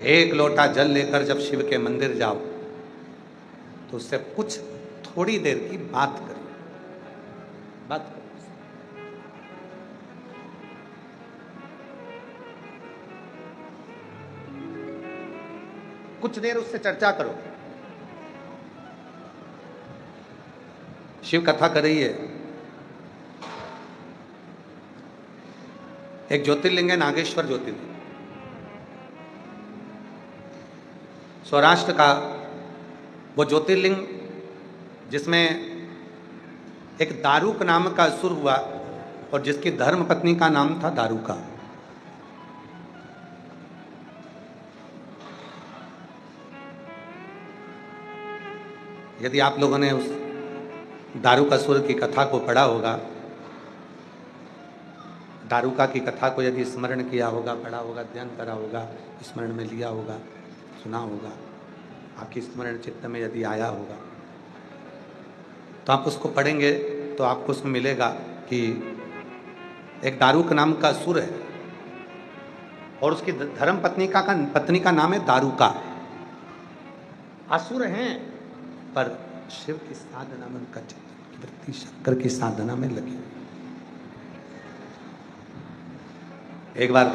एक लोटा जल लेकर जब शिव के मंदिर जाओ तो उससे कुछ थोड़ी देर की बात करो, बात करो। कुछ देर उससे चर्चा करो। शिव कथा कर रही है। एक ज्योतिर्लिंग है नागेश्वर ज्योतिर्लिंग, सौराष्ट्र का वो ज्योतिर्लिंग जिसमें एक दारुक नाम का असुर हुआ और जिसकी धर्म पत्नी का नाम था दारुका। यदि आप लोगों ने उस दारुकासुर की कथा को पढ़ा होगा, दारुका की कथा को यदि स्मरण किया होगा, पढ़ा होगा, ध्यान करा होगा, स्मरण में लिया होगा, सुना होगा, आपकी स्मरण चित्त में यदि आया होगा, तो आप उसको पढ़ेंगे तो आपको उसमें मिलेगा कि एक दारुक नाम का असुर है और उसकी धर्म पत्नी का नाम है दारुका। असुर हैं पर शिव की साधना में उनका वृत्ति शंकर की साधना में लगी। एक बार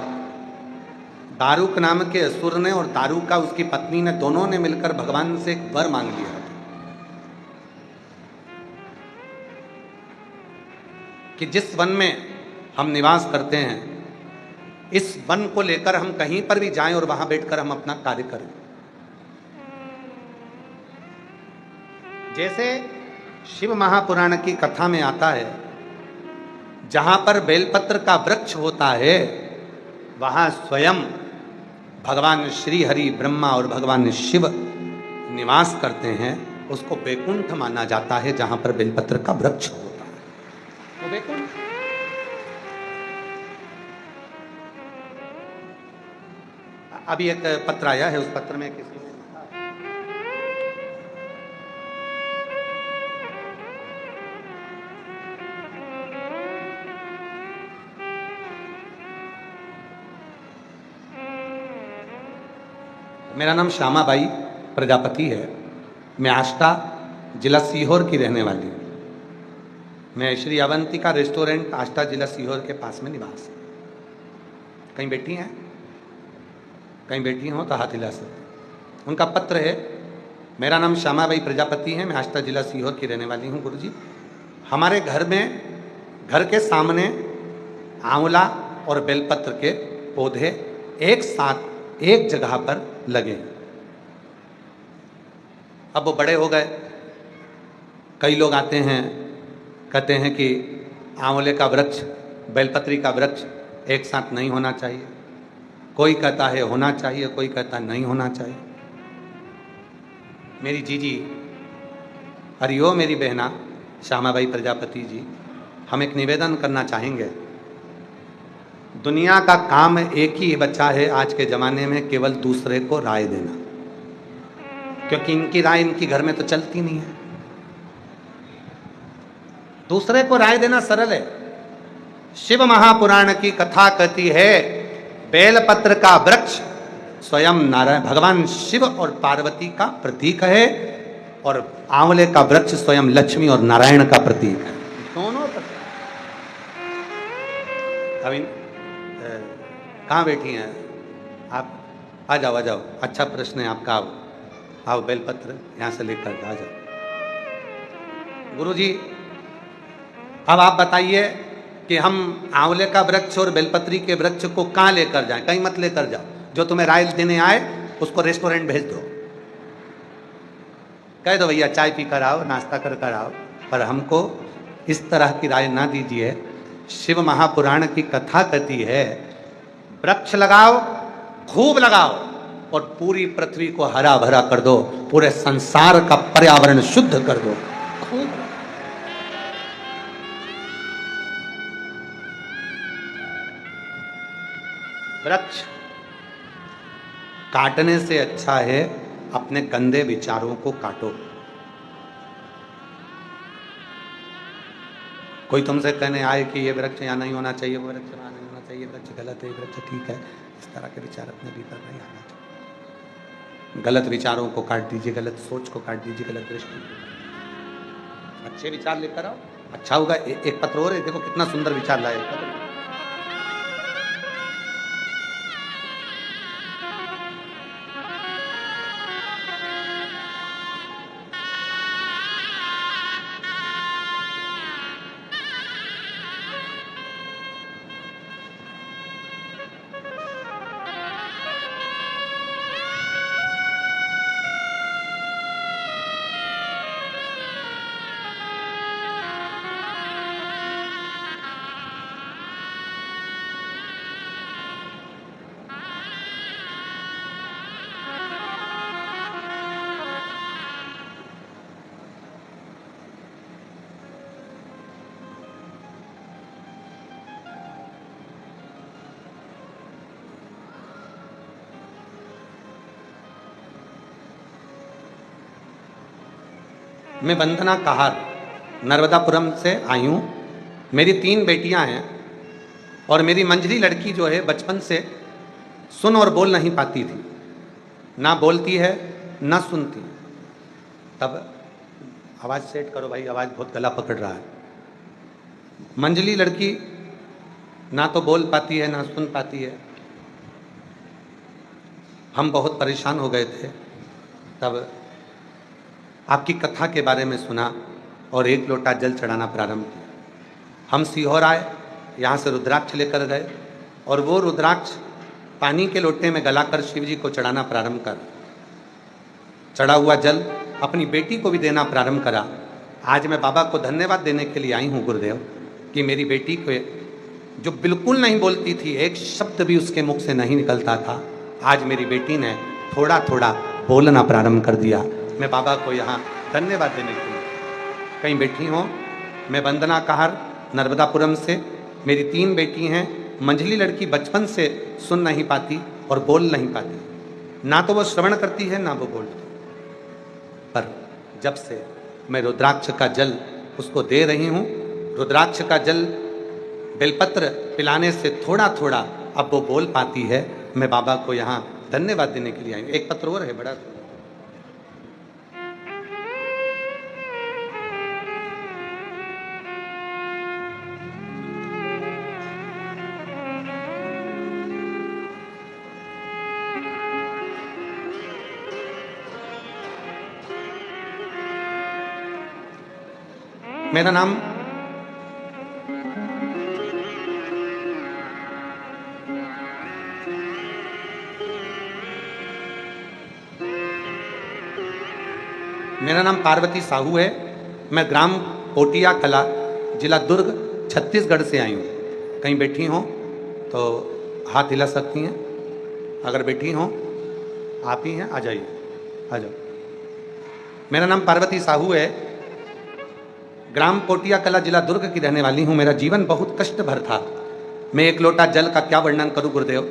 दारुक नाम के असुर ने और दारुका उसकी पत्नी ने, दोनों ने मिलकर भगवान से एक वर मांग लिया कि जिस वन में हम निवास करते हैं, इस वन को लेकर हम कहीं पर भी जाएं और वहां बैठकर हम अपना कार्य करें। जैसे शिव महापुराण की कथा में आता है, जहां पर बेलपत्र का वृक्ष होता है वहां स्वयं भगवान श्री हरि ब्रह्मा और भगवान शिव निवास करते हैं। उसको वैकुंठ माना जाता है, जहां पर बेलपत्र का वृक्ष होता है तो वैकुंठ। अभी एक पत्र आया है, उस पत्र में किसी ने मेरा नाम श्यामा बाई प्रजापति है। मैं आष्टा जिला सीहोर की रहने वाली हूँ। मैं श्री अवंतिका रेस्टोरेंट आष्टा जिला सीहोर के पास में निवास है। कहीं बैठी हैं? कहीं बैठी हो तो हाथ हिला सकते। उनका पत्र है। मेरा नाम श्यामा बाई प्रजापति है, मैं आष्टा जिला सीहोर की रहने वाली हूँ। गुरुजी, हमारे घर में, घर के सामने आंवला और बेलपत्र के पौधे एक साथ एक जगह पर लगे। अब वो बड़े हो गए। कई लोग आते हैं, कहते हैं कि आंवले का वृक्ष, बेलपत्री का वृक्ष एक साथ नहीं होना चाहिए। कोई कहता है होना चाहिए, कोई कहता है नहीं होना चाहिए। मेरी जीजी, हरिओ मेरी बहना श्यामाबाई प्रजापति जी, हम एक निवेदन करना चाहेंगे। दुनिया का काम एक ही बचा है आज के ज़माने में, केवल दूसरे को राय देना, क्योंकि इनकी राय इनकी घर में तो चलती नहीं है। दूसरे को राय देना सरल है। शिव महापुराण की कथा कहती है बेलपत्र का वृक्ष स्वयं नारायण भगवान शिव और पार्वती का प्रतीक है और आंवले का वृक्ष स्वयं लक्ष्मी और नारायण का प्रतीक है। दोनों प्रतीक। अभी कहाँ बैठी हैं आप? आ जाओ, आ जाओ। अच्छा प्रश्न है आपका। आओ बेलपत्र यहाँ से लेकर आ जाओ। गुरुजी, अब आप बताइए कि हम आंवले का वृक्ष और बेलपत्री के वृक्ष को कहाँ लेकर जाएं? कहीं मत लेकर जाओ। जो तुम्हें राय देने आए उसको रेस्टोरेंट भेज दो, कह दो भैया चाय पी कर आओ, नाश्ता कर कर आओ, पर हमको इस तरह की राय ना दीजिए। शिव महापुराण की कथा कहती है वृक्ष लगाओ, खूब लगाओ और पूरी पृथ्वी को हरा भरा कर दो, पूरे संसार का पर्यावरण शुद्ध कर दो। खूब वृक्ष काटने से अच्छा है अपने गंदे विचारों को काटो। कोई तुमसे कहने आए कि ये वृक्ष यहाँ नहीं होना चाहिए, वो वृक्ष यहाँ नहीं होना चाहिए, वृक्ष गलत है, वृक्ष ठीक है, इस तरह के विचार अपने भीतर नहीं आना चाहिए। गलत विचारों को काट दीजिए, गलत सोच को काट दीजिए, गलत दृष्टि। अच्छे विचार लेकर आओ, अच्छा होगा। एक पत्र और है, देखो कितना सुंदर विचार लाए। मैं वंदना कहार नर्मदापुरम से आई हूँ। मेरी 3 बेटियां हैं और मेरी मंझली लड़की जो है बचपन से सुन और बोल नहीं पाती थी, ना बोलती है ना सुनती। तब आवाज़ सेट करो भाई, आवाज़ बहुत गला पकड़ रहा है। मंझली लड़की ना तो बोल पाती है ना सुन पाती है। हम बहुत परेशान हो गए थे। तब आपकी कथा के बारे में सुना और 1 लोटा जल चढ़ाना प्रारंभ किया। हम सीहोर आए, यहाँ से रुद्राक्ष लेकर गए और वो रुद्राक्ष पानी के लोटे में गलाकर शिव जी को चढ़ाना प्रारंभ कर, चढ़ा हुआ जल अपनी बेटी को भी देना प्रारंभ करा। आज मैं बाबा को धन्यवाद देने के लिए आई हूँ गुरुदेव, कि मेरी बेटी को जो बिल्कुल नहीं बोलती थी, एक शब्द भी उसके मुख से नहीं निकलता था, आज मेरी बेटी ने थोड़ा थोड़ा बोलना प्रारंभ कर दिया। मैं बाबा को यहाँ धन्यवाद देने के लिए कहीं बैठी हूँ। मैं वंदना कहार नर्मदापुरम से, मेरी 3 बेटी हैं। मंझली लड़की बचपन से सुन नहीं पाती और बोल नहीं पाती, ना तो वो श्रवण करती है ना वो बोलती। पर जब से मैं रुद्राक्ष का जल उसको दे रही हूँ, रुद्राक्ष का जल बेलपत्र पिलाने से थोड़ा थोड़ा अब वो बोल पाती है। मैं बाबा को यहाँ धन्यवाद देने के लिए आई हूँ। एक पत्र और है बड़ा। मेरा नाम पार्वती साहू है। मैं ग्राम पोटिया कला, जिला दुर्ग, छत्तीसगढ़ से आई हूँ। कहीं बैठी हों तो हाथ हिला सकती हैं। अगर बैठी हों, आप ही हैं, आ जाइए, आ जाओ। मेरा नाम पार्वती साहू है, ग्राम पोटिया कला, जिला दुर्ग की रहने वाली हूँ। मेरा जीवन बहुत कष्ट भर था। मैं 1 लोटा जल का क्या वर्णन करूँ गुरुदेव।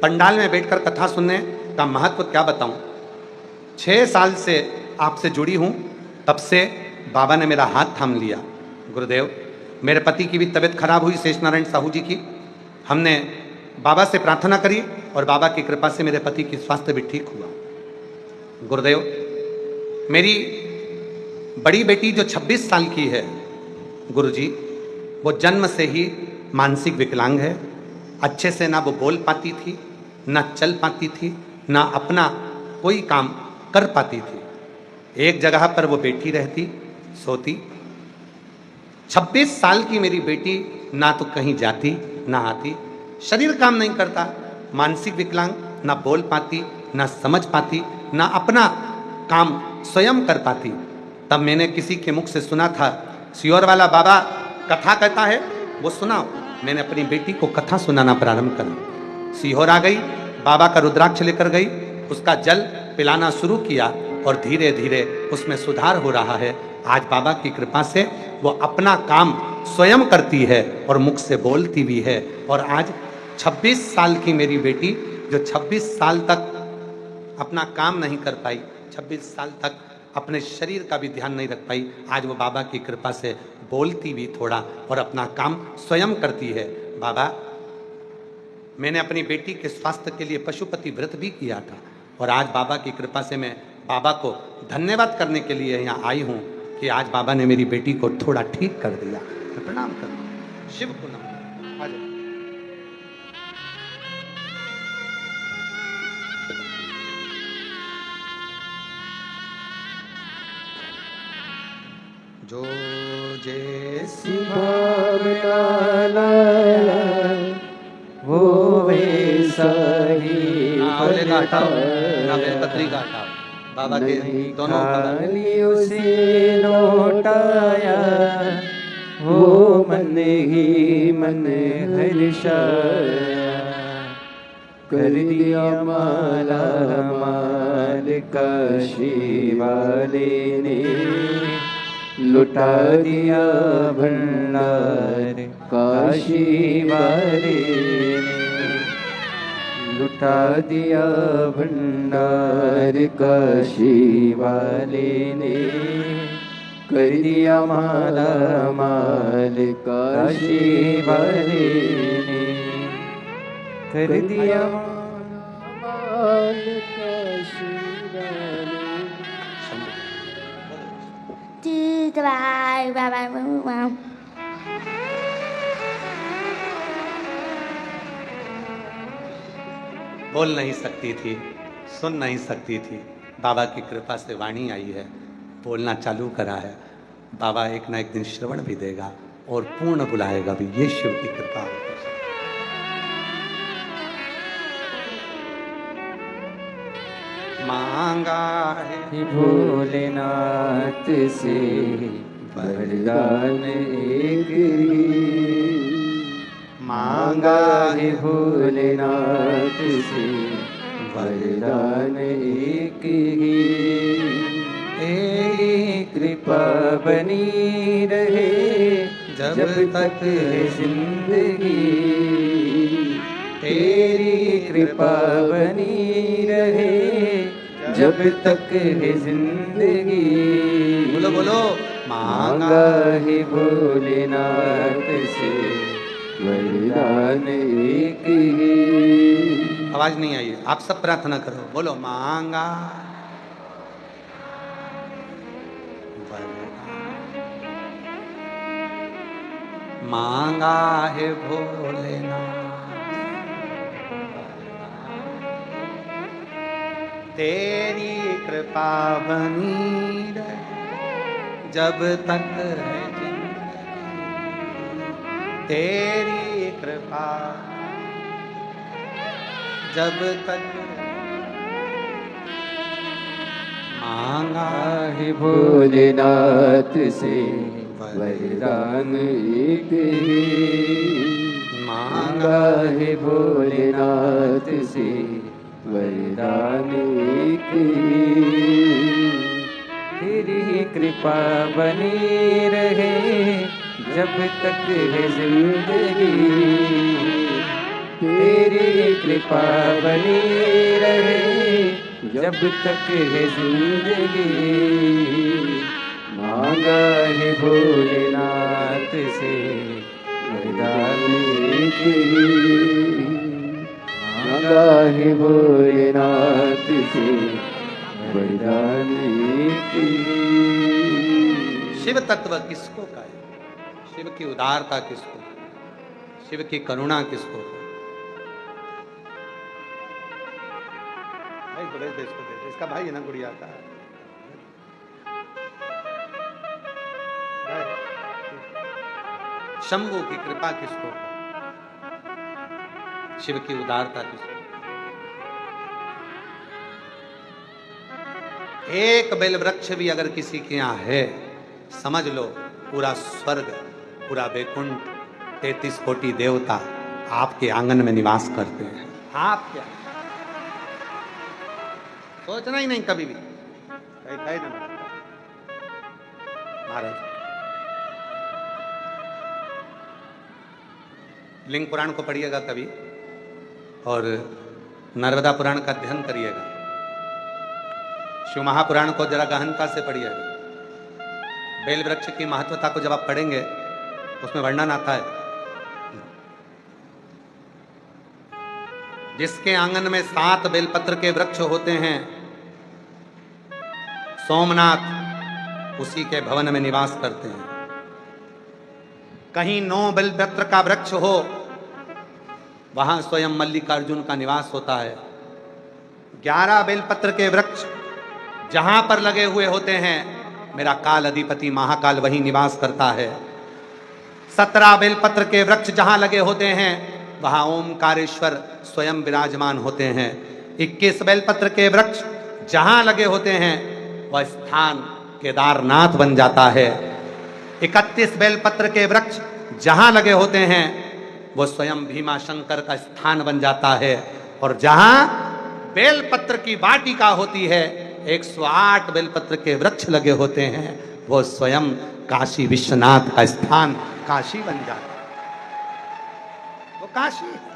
पंडाल में बैठकर कथा सुनने का महत्व क्या बताऊँ। 6 साल से आपसे जुड़ी हूँ, तब से बाबा ने मेरा हाथ थाम लिया। गुरुदेव, मेरे पति की भी तबीयत खराब हुई, शेष नारायण साहू जी की। हमने बाबा से प्रार्थना करी और बाबा की कृपा से मेरे पति की स्वास्थ्य भी ठीक हुआ। गुरुदेव, मेरी बड़ी बेटी जो 26 साल की है गुरुजी, वो जन्म से ही मानसिक विकलांग है। अच्छे से ना वो बोल पाती थी, ना चल पाती थी, ना अपना कोई काम कर पाती थी। एक जगह पर वो बैठी रहती, सोती। 26 साल की मेरी बेटी ना तो कहीं जाती ना आती, शरीर काम नहीं करता, मानसिक विकलांग, ना बोल पाती, ना समझ पाती, ना अपना काम स्वयं कर पाती। तब मैंने किसी के मुख से सुना था, सीहोर वाला बाबा कथा कहता है, वो सुनाओ। मैंने अपनी बेटी को कथा सुनाना प्रारंभ करा। सीहोर आ गई, बाबा का रुद्राक्ष लेकर गई, उसका जल पिलाना शुरू किया और धीरे धीरे उसमें सुधार हो रहा है। आज बाबा की कृपा से वो अपना काम स्वयं करती है और मुख से बोलती भी है। और आज 26 साल की मेरी बेटी, जो 26 साल तक अपना काम नहीं कर पाई, 26 साल तक अपने शरीर का भी ध्यान नहीं रख पाई, आज वो बाबा की कृपा से बोलती भी थोड़ा और अपना काम स्वयं करती है। बाबा, मैंने अपनी बेटी के स्वास्थ्य के लिए पशुपति व्रत भी किया था और आज बाबा की कृपा से मैं बाबा को धन्यवाद करने के लिए यहाँ आई हूँ कि आज बाबा ने मेरी बेटी को थोड़ा ठीक कर दिया। मैं प्रणाम करूँ, शिव को नमन। आ जाओ। जो जैसी भावना वो वैसा ही नावले का हटाओ, ना बेलपत्री का हटाओ, बाबा के दोनों खाली उसे लौटाया वो मन ही मन हर्षाया कर दिया माला माल काशी वाले ने लुटा दिया भंडार काशी वाले ने लुटा दिया भंडार काशी वाले ने कर दिया माला माल काशी वाले ने कर दिया माल काशी वाले। बोल नहीं सकती थी, सुन नहीं सकती थी, बाबा की कृपा से वाणी आई है, बोलना चालू करा है। बाबा एक ना एक दिन श्रवण भी देगा और पूर्ण बुलाएगा भी, ये शिव की कृपा है। मांगा है भोलेनाथ से वरदान एक ही, मांगा है भोलेनाथ से वरदान एक ही। तेरी कृपा बनी रहे जब तक है जिंदगी, तेरी कृपा बनी रहे जब तक है जिंदगी। बोलो बोलो, मांगा है भोलेनाथ से वरदान एक ही। आवाज नहीं आई, आप सब प्रार्थना करो, बोलो मांगा मांगा है भोलेनाथ, तेरी कृपा बनी रहे जब तक है जिंदगी, तेरी कृपा जब तक। मांगा है भोलेनाथ से वरदान एक ही, मांगा है भोलेनाथ से वरदान एक ही। तेरी कृपा बनी रहे जब तक है जिंदगी, तेरी कृपा बनी रहे जब तक है जिंदगी। मांगा है भोलेनाथ से वरदान एक ही, मांगा है भोलेनाथ से वरदान एक ही। शिव तत्व किसको कहे, शिव की उदारता किसको, शिव की करुणा किसको। भाई बड़े देश को दे, इसका भाई है ना गुड़िया का। शंभू की कृपा किसको, शिव की उदारता किसको। एक बेल वृक्ष भी अगर किसी के यहाँ है, समझ लो पूरा स्वर्ग, पूरा वैकुंठ, 33 कोटि देवता आपके आंगन में निवास करते हैं। आप क्या सोचना ही नहीं कभी भी, कहे ना महाराज। लिंग पुराण को पढ़िएगा कभी, और नर्मदा पुराण का अध्ययन करिएगा, शिव महापुराण को जरा गहनता से पढ़िएगा। बेल वृक्ष की महत्वता को जब आप पढ़ेंगे उसमें वर्णन आता है, जिसके आंगन में 7 बेलपत्र के वृक्ष होते हैं, सोमनाथ उसी के भवन में निवास करते हैं। कहीं 9 बेलपत्र का वृक्ष हो, वहां स्वयं मल्लिकार्जुन का निवास होता है। 11 बेलपत्र के वृक्ष जहां पर लगे हुए होते हैं, मेरा काल अधिपति महाकाल वहीं निवास करता है। 17 बेलपत्र के वृक्ष जहां लगे होते हैं, वहां ओमकारेश्वर स्वयं विराजमान होते हैं। 21 बेलपत्र के वृक्ष जहां लगे होते हैं, वह स्थान केदारनाथ बन जाता है। 31 बेलपत्र के वृक्ष जहां लगे होते हैं, वो स्वयं भीमा शंकर का स्थान बन जाता है। और जहां बेलपत्र की वाटिका होती है, 108 बेलपत्र के वृक्ष लगे होते हैं, वो स्वयं काशी विश्वनाथ का स्थान काशी बन जाता है। वो काशी है।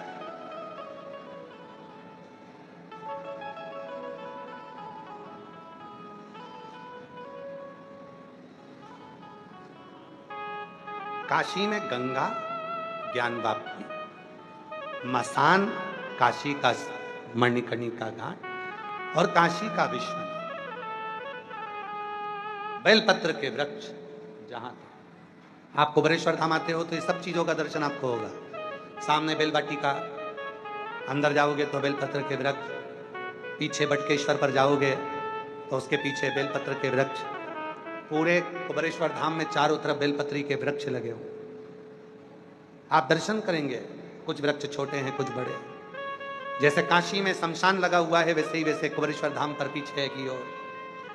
काशी में गंगा ज्ञानवापी, मसान काशी का मणिकर्णिका घाट और काशी का विश्वनाथ। बेलपत्र के वृक्ष जहां आप कुबेरेश्वर धाम आते हो तो ये सब चीजों का दर्शन आपको होगा। सामने बेलवाटिका, अंदर जाओगे तो बेलपत्र के वृक्ष, पीछे बटकेश्वर पर जाओगे तो उसके पीछे बेलपत्र के वृक्ष। पूरे कुबेरेश्वर धाम में चारों तरफ बेलपत्री के वृक्ष लगे हुए, आप दर्शन करेंगे। कुछ वृक्ष छोटे हैं, कुछ बड़े हैं। जैसे काशी में शमशान लगा हुआ है, वैसे ही वैसे कुबेरेश्वर धाम पर पीछे की ओर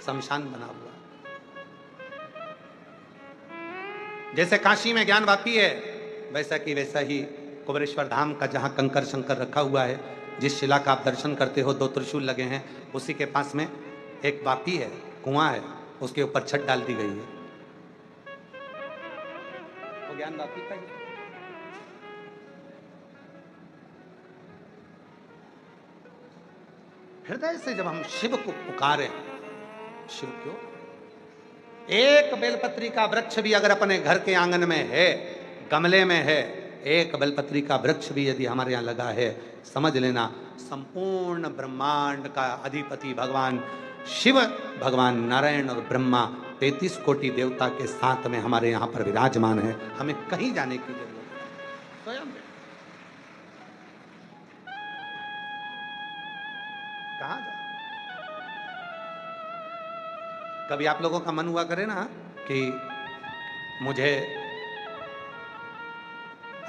शमशान बना हुआ। जैसे काशी में ज्ञानवापी है, वैसा कि वैसा ही कुबेरेश्वर धाम का जहां कंकर शंकर रखा हुआ है, जिस शिला का आप दर्शन करते हो, 2 त्रिशूल लगे हैं, उसी के पास में एक वापी है, कुआं है, उसके ऊपर छत डाल दी गई है। वो ज्ञानवापी का ही। हृदय से जब हम शिव को पुकारें, शिव क्यों, एक बेलपत्री का वृक्ष भी अगर अपने घर के आंगन में है, गमले में है, एक बेलपत्री का वृक्ष भी यदि हमारे यहाँ लगा है, समझ लेना संपूर्ण ब्रह्मांड का अधिपति भगवान शिव, भगवान नारायण और ब्रह्मा 33 कोटि देवता के साथ में हमारे यहाँ पर विराजमान है। हमें कहीं जाने की जरूरत नहीं, स्वयं कहाँ जाए। कभी आप लोगों का मन हुआ करे ना कि मुझे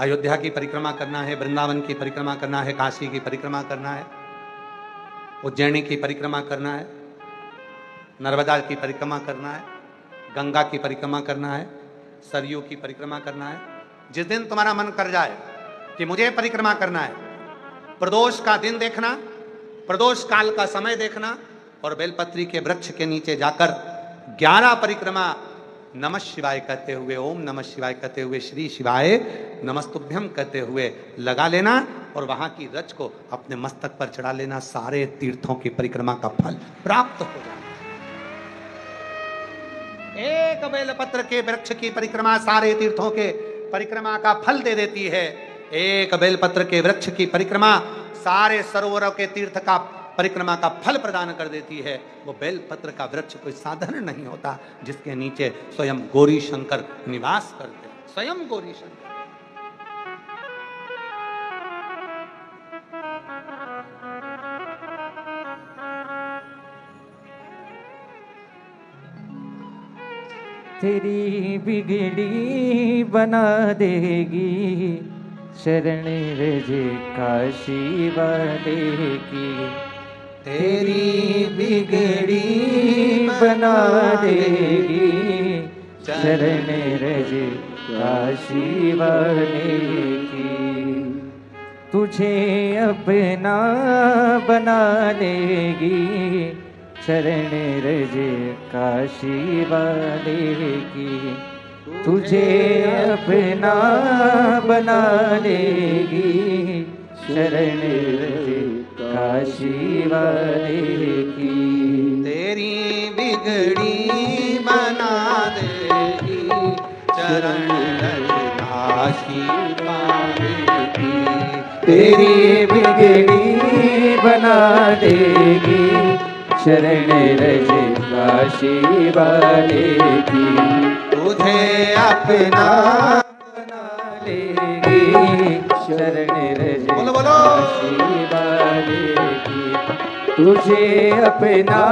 अयोध्या की परिक्रमा करना है, वृंदावन की परिक्रमा करना है, काशी की परिक्रमा करना है, उज्जैनी की परिक्रमा करना है, नर्मदा की परिक्रमा करना है, गंगा की परिक्रमा करना है, सरयू की परिक्रमा करना है। जिस दिन तुम्हारा मन कर जाए कि मुझे परिक्रमा करना है, प्रदोष का दिन देखना, प्रदोष काल का समय देखना और बेलपत्री के वृक्ष के नीचे जाकर 11 परिक्रमा नमः शिवाय कहते हुए, ओम नमः शिवाय कहते हुए, श्री शिवाय नमस्तुभ्यम कहते हुए लगा लेना और वहां की रच को अपने मस्तक पर चढ़ा लेना। सारे तीर्थों की परिक्रमा का फल प्राप्त हो जाए। एक बेलपत्र के वृक्ष की परिक्रमा सारे तीर्थों के परिक्रमा का फल दे देती है। एक बेलपत्र के वृक्ष की परिक्रमा सारे सरोवरों के तीर्थ का परिक्रमा का फल प्रदान कर देती है। वो बेलपत्र का वृक्ष कोई साधारण नहीं होता, जिसके नीचे स्वयं गौरी शंकर निवास करते हैं, स्वयं गौरी शंकर। तेरी बिगड़ी बना देगी शरण रजे काशी वाले की। तेरी बिगड़ी बना देगी शरण रजे काशी वाले की। तुझे अपना बना लेगी शरण रजे काशी वाले की। तुझे अपना बना लेगी शरण रजे काशी वाले की। तेरी बिगड़ी बना देगी चरण रज काशी वाले की। तेरी बिगड़ी देगी, शरण रज काशी वाले की। तुझे अपना बना लेगी, शरण रज बोलो, बोलो। काशी वाले की। तुझे अपना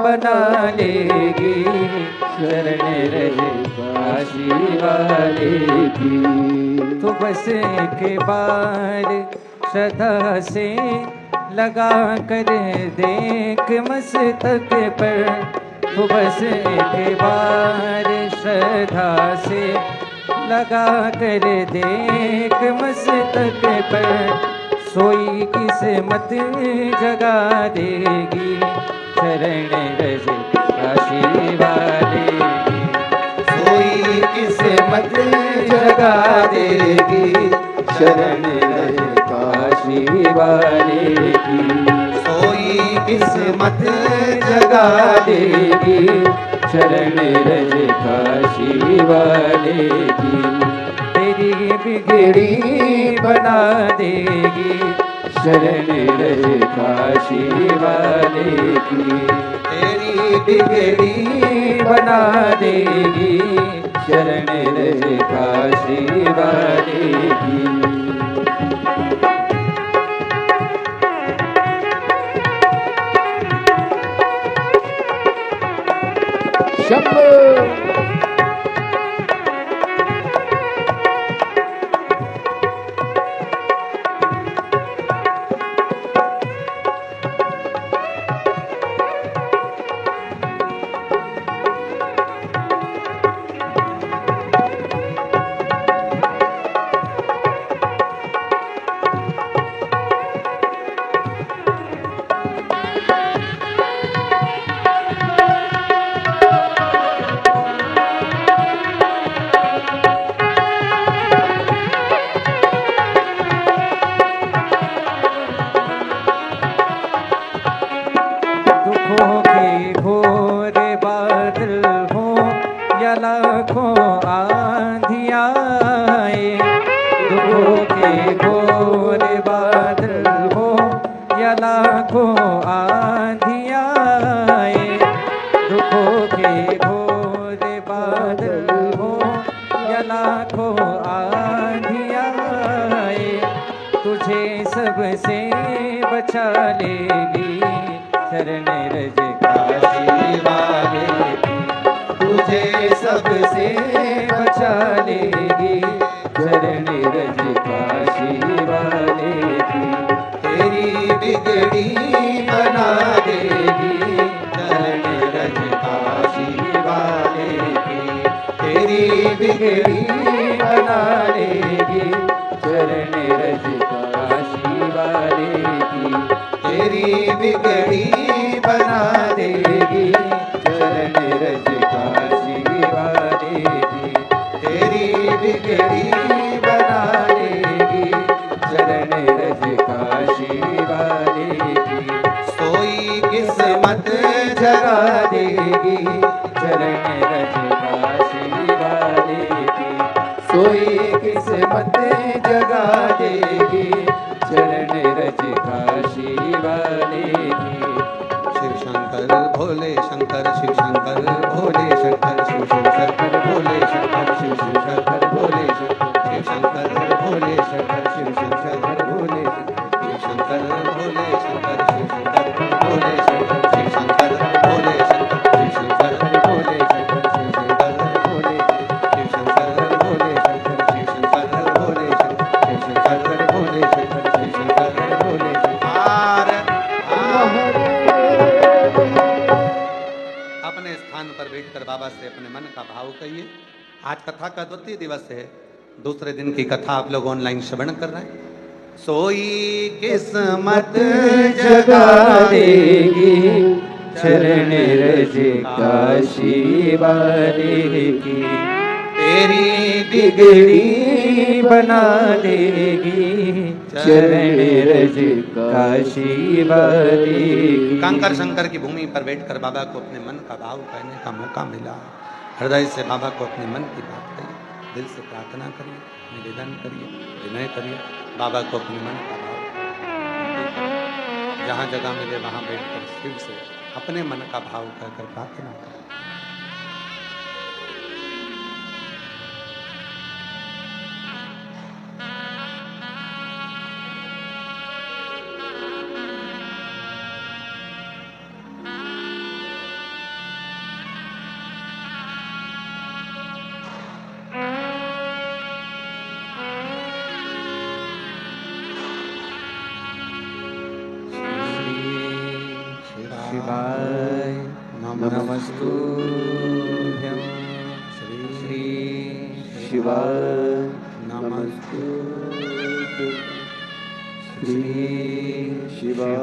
बना लेगी, शरण रज काशी वाले की। तो बस एक बार श्रद्धा से लगा कर देख मस्तक पर। तो बस एक बार श्रद्धा से लगा कर देख मस्तक पर। सोई किस्मत जगा देगी, शरण रज काशी वाले की। सोई किस्मत जगा देगी, शरण रज काशी वाले की। सोई किस्मत जगा देगी, शरण रज काशी वाले की। तेरी बिगड़ी बना देगी, शरण रज काशी वाले की। तेरी बिगड़ी बना देगी, शरण रज काशी वाले की। शंभो दुखों के घोर बादल हो या लाखों आंधियाँ आए। दुखों के घोर बादल हो या लाखों आंधियाँ आए। दुखों के घोर बादल हो या लाखों आंधियाँ आए। तुझे सबसे बचा लेगी, शरण रज काशी वाले की। तुझे सबसे बचा लेगी, शरण रज काशी वाले की। तेरी बिगड़ी बना देगी, शरण रज काशी वाले की। तेरी बिगड़ी बना लेगी, शरण रज काशी वाले की। तेरी बिगड़ी बना देगी, शरण रज काशी वाले की। तेरी बिगड़ी बना देगी, शरण रज काशी वाले की। सोई किस्मत जगा देगी, शरण रज काशी वाले की। सोई किस्मत जगा देगी, शरण रज काशी वाले की। शिव शंकर भोले शंकर, शिव शंकर भोले शंकर, शिव शंकर भोले शंकर, शिव शंकर भोले शंकर, शिव शंकर भोले शंकर, शिव शंकर भोले शंकर, शिव शंकर भोले शंकर, शिव शंकर भोले शंकर, शिव शंकर भोले शंकर, शिव शंकर भोले शंकर, शिव शंकर भोले, शिव शंकर भोले शंकर, शिव शंकर भोले शंकर, शिव शंकर भोले शंकर, शिव शंकर भोले शंकर। अपने स्थान पर बैठकर बाबा से अपने मन का भाव कहिए। आज कथा का द्वितीय दिवस है, दूसरे दिन की कथा आप लोग ऑनलाइन श्रवण कर रहे हैं। सोई किस्मत जगा देगी, शरण रज काशी वाले की। तेरी बिगड़ी बना देगी, शरण रज काशी वाले की। कंकर शंकर की भूमि पर बैठकर बाबा को अपने मन का भाव कहने का मौका मिला। हृदय से बाबा को अपने मन की बात कहिए, दिल से प्रार्थना करिए, निवेदन करिए, विनय करिए, बाबा को अपने मन का भाव जहाँ जगह मिले वहाँ बैठकर शिव से अपने मन का भाव कहकर प्रार्थना करें। शिवाय नमस्तुभ्यं श्री शिवाय नमस्तुभ्यं श्री शिवाय